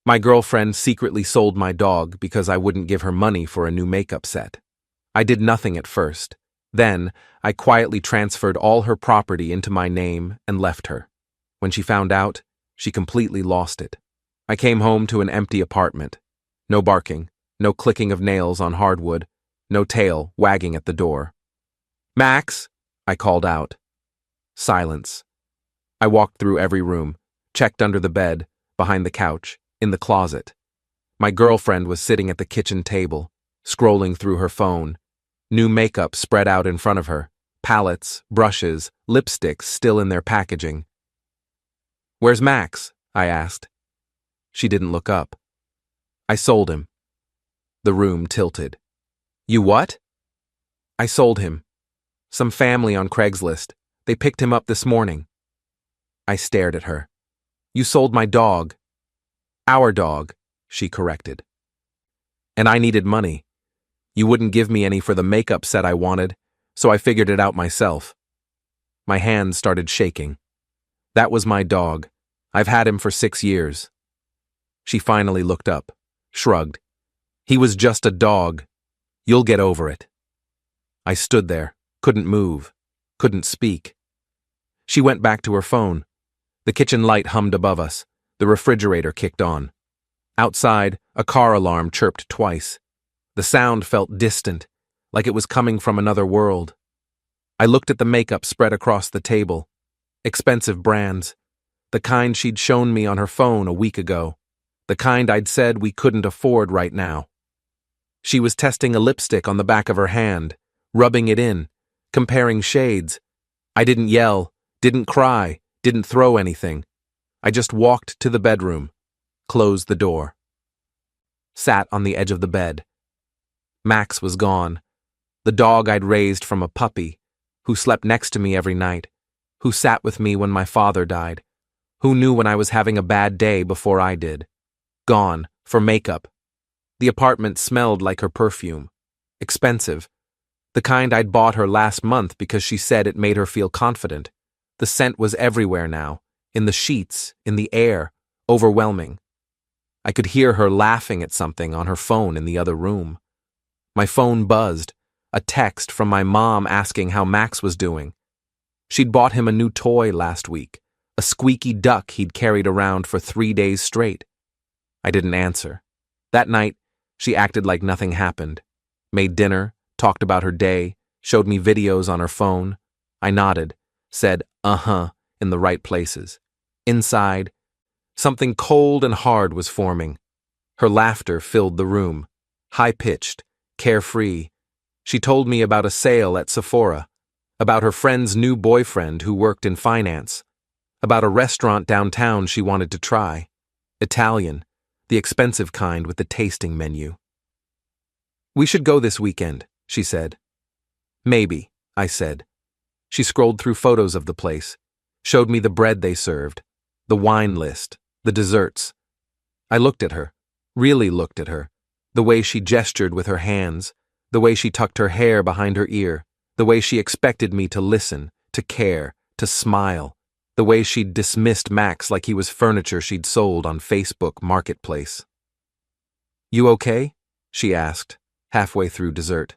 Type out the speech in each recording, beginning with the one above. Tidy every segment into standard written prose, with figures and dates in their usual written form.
My girlfriend secretly sold my dog because I wouldn't give her money for a new makeup set. I did nothing at first. Then, I quietly transferred all her property into my name and left her. When she found out, she completely lost it. I came home to an empty apartment. No barking, no clicking of nails on hardwood, no tail wagging at the door. "Max!" I called out. Silence. I walked through every room, checked under the bed, behind the couch, in the closet. My girlfriend was sitting at the kitchen table, scrolling through her phone. New makeup spread out in front of her, palettes, brushes, lipsticks still in their packaging. "Where's Max?" I asked. She didn't look up. "I sold him." The room tilted. "You what?" "I sold him. Some family on Craigslist. They picked him up this morning." I stared at her. "You sold my dog." "Our dog," she corrected. "And I needed money. You wouldn't give me any for the makeup set I wanted, so I figured it out myself." My hands started shaking. "That was my dog. I've had him for 6 years. She finally looked up, shrugged. "He was just a dog. You'll get over it." I stood there, couldn't move, couldn't speak. She went back to her phone. The kitchen light hummed above us. The refrigerator kicked on. Outside, a car alarm chirped twice. The sound felt distant, like it was coming from another world. I looked at the makeup spread across the table. Expensive brands. The kind she'd shown me on her phone a week ago. The kind I'd said we couldn't afford right now. She was testing a lipstick on the back of her hand, rubbing it in, comparing shades. I didn't yell, didn't cry, didn't throw anything. I just walked to the bedroom, closed the door. Sat on the edge of the bed. Max was gone. The dog I'd raised from a puppy, who slept next to me every night, who sat with me when my father died, who knew when I was having a bad day before I did. Gone, for makeup. The apartment smelled like her perfume. Expensive. The kind I'd bought her last month because she said it made her feel confident. The scent was everywhere now, in the sheets, in the air, overwhelming. I could hear her laughing at something on her phone in the other room. My phone buzzed, a text from my mom asking how Max was doing. She'd bought him a new toy last week, a squeaky duck he'd carried around for 3 days straight. I didn't answer. That night, she acted like nothing happened. Made dinner, talked about her day, showed me videos on her phone. I nodded, said "uh-huh" in the right places. Inside, something cold and hard was forming. Her laughter filled the room, high-pitched, carefree. She told me about a sale at Sephora, about her friend's new boyfriend who worked in finance, about a restaurant downtown she wanted to try. Italian, the expensive kind with the tasting menu. "We should go this weekend," she said. "Maybe," I said. She scrolled through photos of the place, showed me the bread they served, the wine list, the desserts. I looked at her, really looked at her, the way she gestured with her hands, the way she tucked her hair behind her ear, the way she expected me to listen, to care, to smile, the way she'd dismissed Max like he was furniture she'd sold on Facebook Marketplace. "You okay?" she asked, halfway through dessert.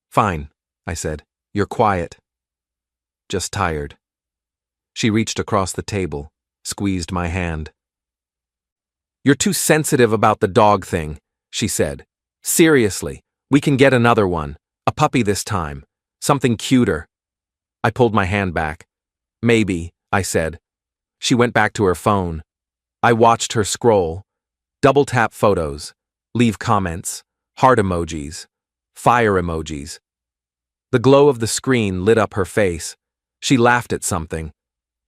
"Fine," I said. "You're quiet." "Just tired." She reached across the table, squeezed my hand. "You're too sensitive about the dog thing," she said. "Seriously, we can get another one, a puppy this time, something cuter." I pulled my hand back. "Maybe," I said. She went back to her phone. I watched her scroll, double-tap photos, leave comments, heart emojis, fire emojis. The glow of the screen lit up her face. She laughed at something,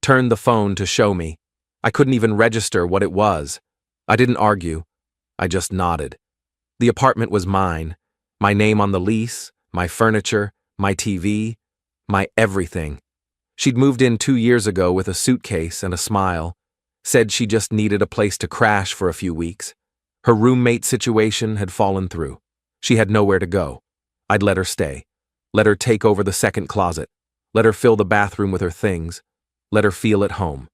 turned the phone to show me. I couldn't even register what it was. I didn't argue. I just nodded. The apartment was mine. My name on the lease, my furniture, my TV, my everything. She'd moved in 2 years ago with a suitcase and a smile, said she just needed a place to crash for a few weeks. Her roommate situation had fallen through. She had nowhere to go. I'd let her stay. Let her take over the second closet. Let her fill the bathroom with her things. Let her feel at home.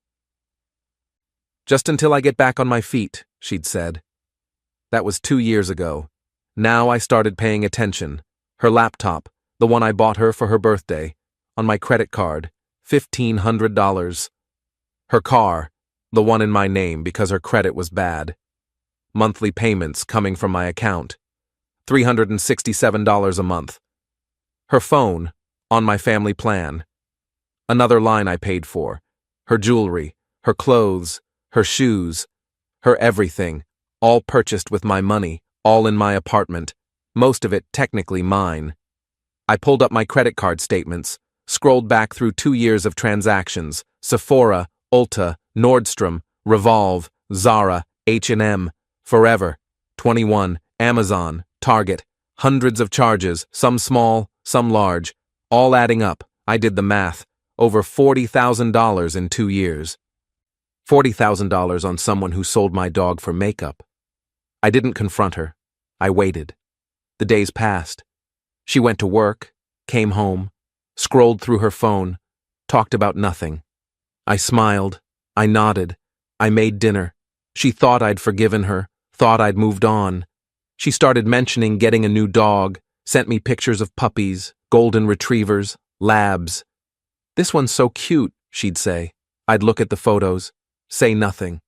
"Just until I get back on my feet," she'd said. That was 2 years ago. Now I started paying attention. Her laptop, the one I bought her for her birthday, on my credit card, $1,500. Her car, the one in my name because her credit was bad. Monthly payments coming from my account, $367 a month. Her phone, on my family plan. Another line I paid for. Her jewelry, her clothes, her shoes, her everything, all purchased with my money, all in my apartment, most of it technically mine. I pulled up my credit card statements, scrolled back through 2 years of transactions, Sephora, Ulta, Nordstrom, Revolve, Zara, H&M, Forever, 21, Amazon, Target, hundreds of charges, some small, some large, all adding up. I did the math, over $40,000 in 2 years. $40,000 on someone who sold my dog for makeup. I didn't confront her. I waited. The days passed. She went to work, came home, scrolled through her phone, talked about nothing. I smiled. I nodded. I made dinner. She thought I'd forgiven her, thought I'd moved on. She started mentioning getting a new dog, sent me pictures of puppies, golden retrievers, labs. This one's so cute, she'd say. I'd look at the photos, say nothing.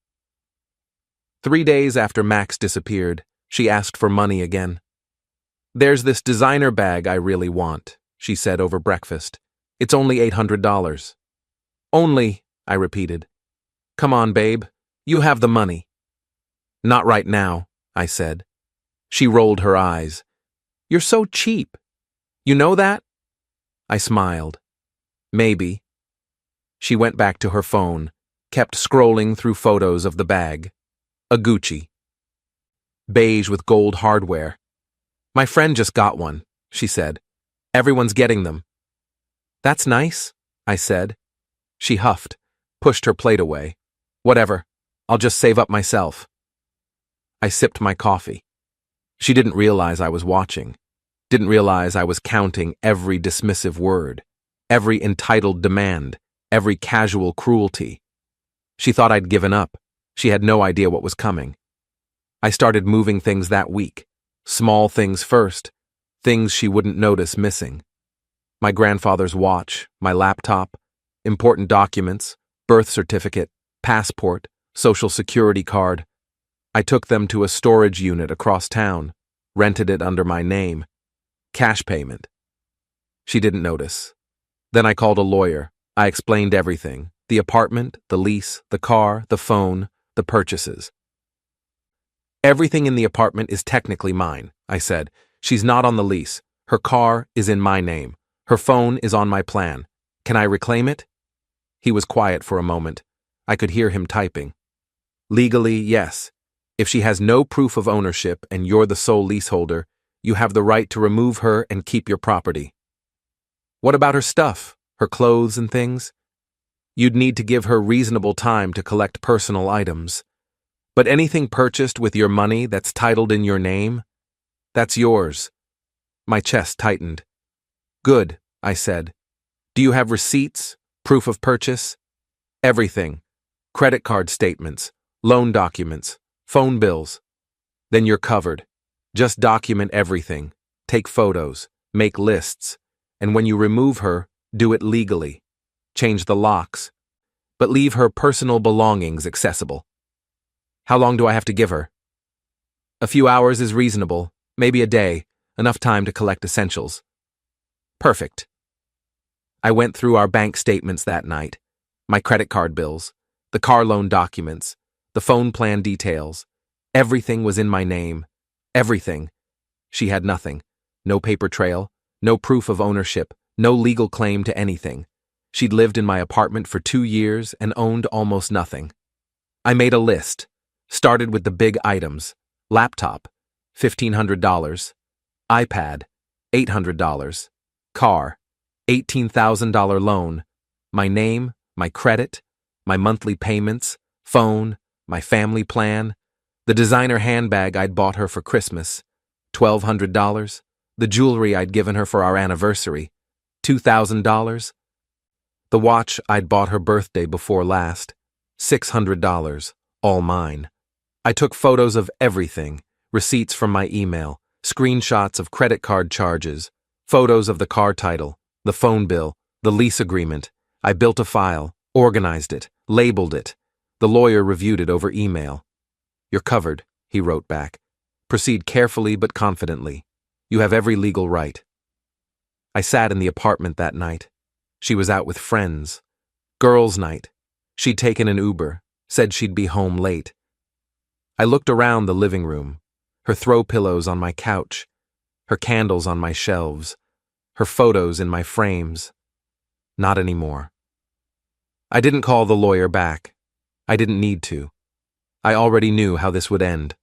3 days after Max disappeared, she asked for money again. There's this designer bag I really want, she said over breakfast. It's only $800. Only, I repeated. Come on, babe. You have the money. Not right now, I said. She rolled her eyes. You're so cheap. You know that? I smiled. Maybe. She went back to her phone, kept scrolling through photos of the bag. A Gucci. Beige with gold hardware. My friend just got one, she said. Everyone's getting them. That's nice, I said. She huffed, pushed her plate away. Whatever, I'll just save up myself. I sipped my coffee. She didn't realize I was watching, didn't realize I was counting every dismissive word, every entitled demand, every casual cruelty. She thought I'd given up. She had no idea what was coming. I started moving things that week, small things first, things she wouldn't notice missing. My grandfather's watch, my laptop, important documents, birth certificate, passport, social security card. I took them to a storage unit across town, rented it under my name. Cash payment. She didn't notice. Then I called a lawyer. I explained everything. The apartment, the lease, the car, the phone, the purchases. Everything in the apartment is technically mine, I said. She's not on the lease. Her car is in my name. Her phone is on my plan. Can I reclaim it? He was quiet for a moment. I could hear him typing. Legally, yes. If she has no proof of ownership and you're the sole leaseholder, you have the right to remove her and keep your property. What about her stuff, her clothes and things? You'd need to give her reasonable time to collect personal items. But anything purchased with your money that's titled in your name, that's yours. My chest tightened. Good, I said. Do you have receipts, proof of purchase? Everything. Credit card statements, loan documents, phone bills. Then you're covered. Just document everything. Take photos, make lists, and when you remove her, do it legally. Change the locks, but leave her personal belongings accessible. How long do I have to give her? A few hours is reasonable, maybe a day, enough time to collect essentials. Perfect. I went through our bank statements that night, my credit card bills, the car loan documents, the phone plan details. Everything was in my name. Everything. She had nothing. No paper trail, no proof of ownership, no legal claim to anything. She'd lived in my apartment for 2 years and owned almost nothing. I made a list. Started with the big items. Laptop, $1,500. iPad, $800. Car, $18,000 loan. My name, my credit, my monthly payments, phone, my family plan, the designer handbag I'd bought her for Christmas, $1,200, the jewelry I'd given her for our anniversary, $2,000, the watch I'd bought her birthday before last, $600, all mine. I took photos of everything, receipts from my email, screenshots of credit card charges, photos of the car title, the phone bill, the lease agreement. I built a file, organized it, labeled it. The lawyer reviewed it over email. "You're covered," he wrote back. "Proceed carefully but confidently. You have every legal right." I sat in the apartment that night. She was out with friends. Girls' night. She'd taken an Uber, said she'd be home late. I looked around the living room, her throw pillows on my couch, her candles on my shelves, her photos in my frames. Not anymore. I didn't call the lawyer back. I didn't need to. I already knew how this would end.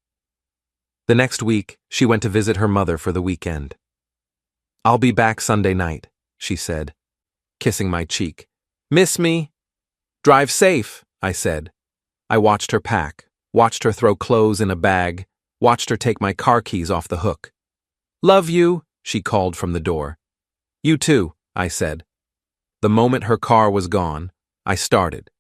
The next week, she went to visit her mother for the weekend. "I'll be back Sunday night," she said, kissing my cheek. "Miss me?" "Drive safe," I said. I watched her pack, watched her throw clothes in a bag, watched her take my car keys off the hook. "Love you," she called from the door. "You too," I said. The moment her car was gone, I started.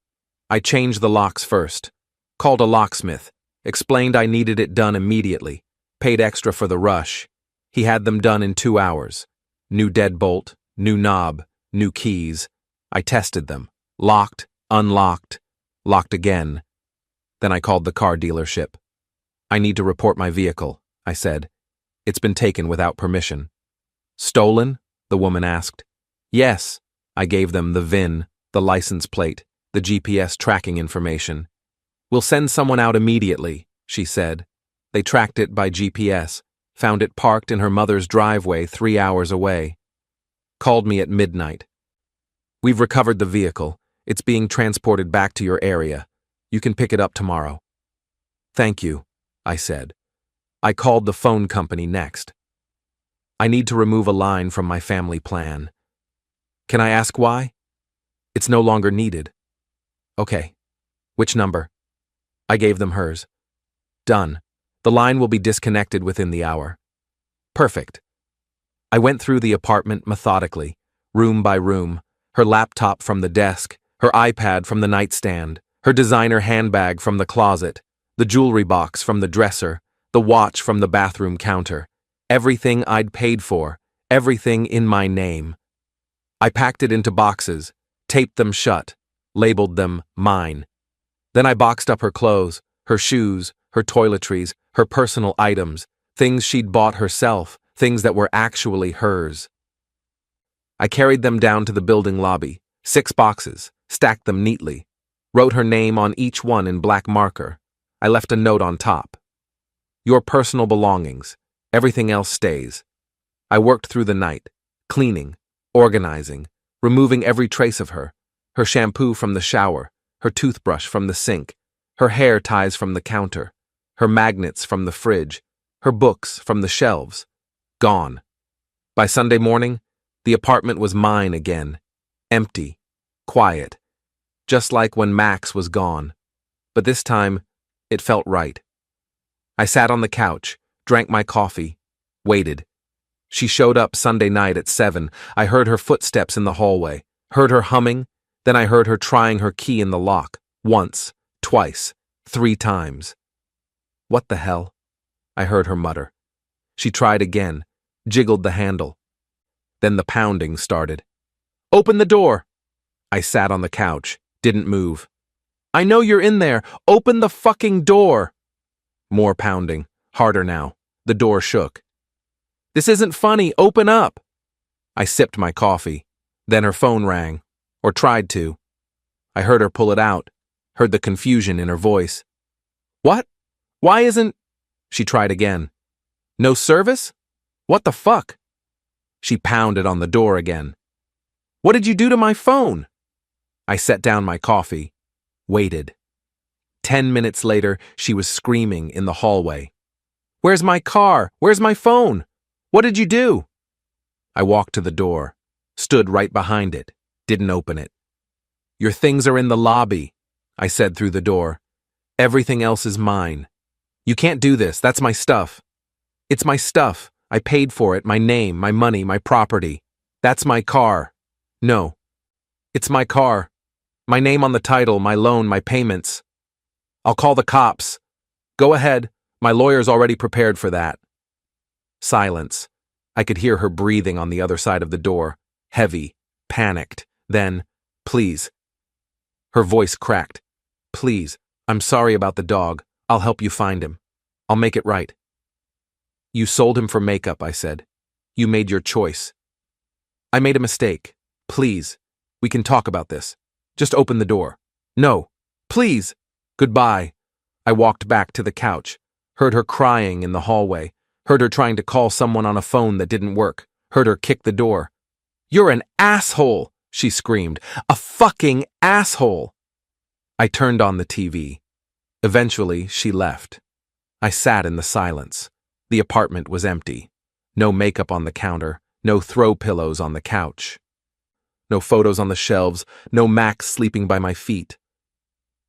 I changed the locks first, called a locksmith, explained I needed it done immediately, paid extra for the rush. He had them done in 2 hours. New deadbolt, new knob, new keys. I tested them, locked, unlocked, locked again. Then I called the car dealership. "I need to report my vehicle," I said. "It's been taken without permission." "Stolen?" the woman asked. "Yes." I gave them the VIN, the license plate, the GPS tracking information. "We'll send someone out immediately," she said. They tracked it by GPS, found it parked in her mother's driveway 3 hours away. Called me at midnight. "We've recovered the vehicle. It's being transported back to your area. You can pick it up tomorrow." "Thank you," I said. I called the phone company next. "I need to remove a line from my family plan." "Can I ask why?" "It's no longer needed." "Okay. Which number?" I gave them hers. "Done. The line will be disconnected within the hour." "Perfect." I went through the apartment methodically, room by room, her laptop from the desk, her iPad from the nightstand, her designer handbag from the closet, the jewelry box from the dresser, the watch from the bathroom counter. Everything I'd paid for, everything in my name. I packed it into boxes, taped them shut, labeled them mine. Then I boxed up her clothes, her shoes, her toiletries, her personal items, things she'd bought herself, things that were actually hers. I carried them down to the building lobby, 6 boxes, stacked them neatly, wrote her name on each one in black marker. I left a note on top. "Your personal belongings, everything else stays." I worked through the night, cleaning, organizing, removing every trace of her shampoo from the shower, her toothbrush from the sink, her hair ties from the counter, her magnets from the fridge, her books from the shelves. Gone. By Sunday morning, the apartment was mine again, empty, quiet, just like when Max was gone. But this time, it felt right. I sat on the couch, drank my coffee, waited. She showed up Sunday night at 7. I heard her footsteps in the hallway, heard her humming, then I heard her trying her key in the lock, once, twice, 3 times. "What the hell?" I heard her mutter. She tried again, jiggled the handle. Then the pounding started. "Open the door!" I sat on the couch, didn't move. "I know you're in there! Open the fucking door!" More pounding, harder now. The door shook. "This isn't funny, open up!" I sipped my coffee. Then her phone rang, or tried to. I heard her pull it out, heard the confusion in her voice. "What? Why isn't—" She tried again. "No service? What the fuck?" She pounded on the door again. "What did you do to my phone?" I set down my coffee, waited. 10 minutes later, she was screaming in the hallway. "Where's my car? Where's my phone? What did you do?" I walked to the door, stood right behind it, didn't open it. "Your things are in the lobby," I said through the door. "Everything else is mine. You can't do this, that's my stuff." "It's my stuff. I paid for it, my name, my money, my property. That's my car." "No. It's my car. My name on the title, my loan, my payments. I'll call the cops." Go ahead. My lawyer's already prepared for that. Silence. I could hear her breathing on the other side of the door, heavy, panicked. Then, please. Her voice cracked. Please, I'm sorry about the dog. I'll help you find him. I'll make it right. You sold him for makeup, I said. You made your choice. I made a mistake. Please, we can talk about this. Just open the door. No, please. Goodbye. I walked back to the couch, heard her crying in the hallway, heard her trying to call someone on a phone that didn't work, heard her kick the door. You're an asshole, she screamed. A fucking asshole. I turned on the TV. Eventually, she left. I sat in the silence. The apartment was empty. No makeup on the counter, no throw pillows on the couch. No photos on the shelves, no Max sleeping by my feet.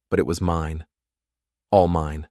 But it was mine. All mine.